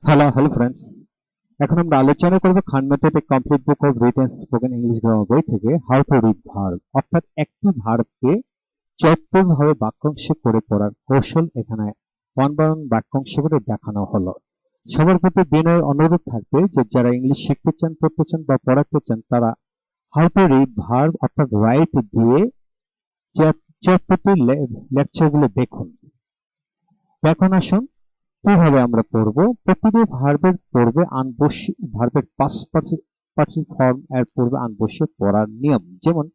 Hello friends. এখন আমরা আলোচনা করব Khan method a complete book of written spoken English grammar বই থেকে হাউ টু রিড ভার্ব, অর্থাৎ একটি ভার্বকে চতুর্ভাবে বাক্যাংশ করে পড়ার কৌশল এখানে ওয়ান বাই ওয়ান বাক্যাংশ করে দেখানো হলো। সবার প্রতি বিনয়ের অনুরোধ থাকবে যে যারা ইংলিশ শিখতে চান, পড়তে চান বা পড়াতে চান তারা হাউ টু রিড ভার্ব অর্থাৎ রাইট দিয়ে চটপটি লেকচারগুলো দেখুন। এখন আসুন কিভাবে আমরা পড়ব। প্রতিটি ভার্বের পূর্বে আনবসি ভার্বের পাস্ট পার্টিসিপল ফর্ম এর পূর্বে আনবসিয়ে পড়ার নিয়ম, যেমন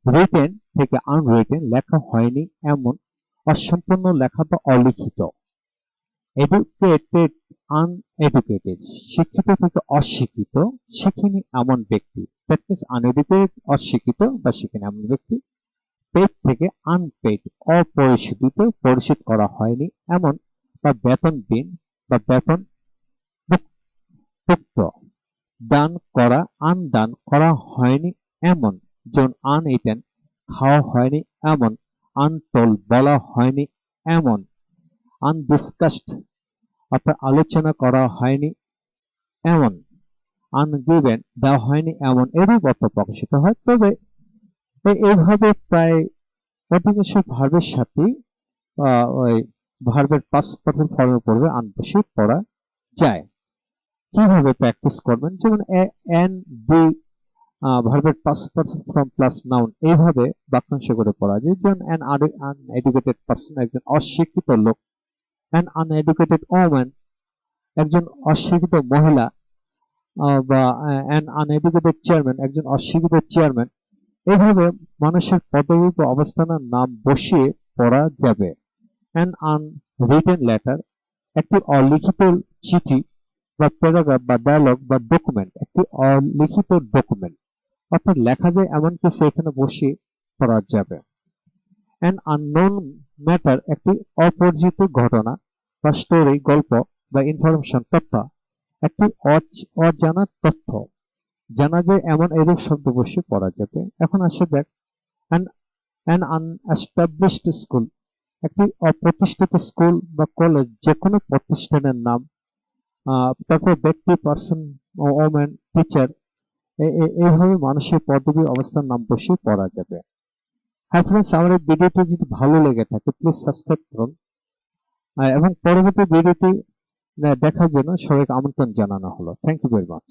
রিটেন থেকে আনরিটেন, লেখা হয়নি এমন, অসম্পূর্ণ লেখা বা অলিখিত। এডুকেটেড, আনএডুকেটেড, শিক্ষিত থেকে অশিক্ষিত, শিখিনি এমন ব্যক্তি। দ্যাট মিনস আনএডুকেটেড, অশিক্ষিত বা শিখিনি এমন ব্যক্তি। পেড থেকে আনপেড, অপরিশোধিত, পরিশোধ করা হয়নি এমন বা বেতনবিহীন বা বেতন মুক্ত। দান করা, আনদান করা হয়নি এমন, যেমন আনইটেন, খাওয়া হয়নি এমন, আনটোল্ড, বলা হয়নি এমন, আনডিসকাসড অর্থাৎ আলোচনা করা হয়নি এমন, আনগিভেন, দেওয়া হয়নি এমন এরূপ অর্থ প্রকাশিত হয়। তবে এইভাবে প্রায় অধিকাংশ ভার্বের সাথেই ওই ভার্বের পাস্ট পারফেক্ট ফর্মে পড়বে আনবসিয়ে পড়া যায়। কিভাবে প্র্যাকটিস করবেন, যেমন এন বি ভার্বের past perfect form plus noun, এইভাবে বাক্যাংশ করে পড়া যায়। যেমন অ্যান আনএডুকেটেড পারসন, একজন অশিক্ষিত লোক। অ্যান আনএডুকেটেড ওম্যান, একজন অশিক্ষিত মহিলা। বা অ্যান আনএডুকেটেড চেয়ারম্যান, একজন অশিক্ষিত চেয়ারম্যান। এইভাবে মানুষের পদবি বা অবস্থানের নাম বসিয়ে পড়া যাবে। অ্যান আনরিটেন লেটার, একটি অলিখিত চিঠি বা প্যারাগ্রাফ বা ডায়ালগ বা ডকুমেন্ট, একটি অলিখিত ডকুমেন্ট, অর্থাৎ লেখা যায় এমন কিছু এখানে বসিয়ে পড়া যাবে। অ্যান আননোন ম্যাটার, একটি অপরিচিত ঘটনা বা স্টোরি, গল্প বা ইনফরমেশন, তথ্য, একটি অজানা তথ্য, জানা যায় এমন এরূপ শব্দ বসিয়ে পড়া যাবে। এখন আসে দেখ অ্যান আনএস্টাবলিশড স্কুল, একটি অপ্রতিষ্ঠিত স্কুল বা কলেজ, যে কোনো প্রতিষ্ঠানের নাম। তারপর ব্যক্তি, পার্সন, ওম্যান, টিচার, এইভাবে মানুষের পদবী অবস্থার নাম বসিয়ে পড়া যাবে। হ্যাঁ ফ্রেন্ডস, আমার এই ভিডিওটি যদি ভালো লেগে থাকে প্লিজ সাবস্ক্রাইব করুন, এবং পরবর্তী ভিডিওটি দেখার জন্য সবাইকে আমন্ত্রণ জানানো হলো। Thank you very much.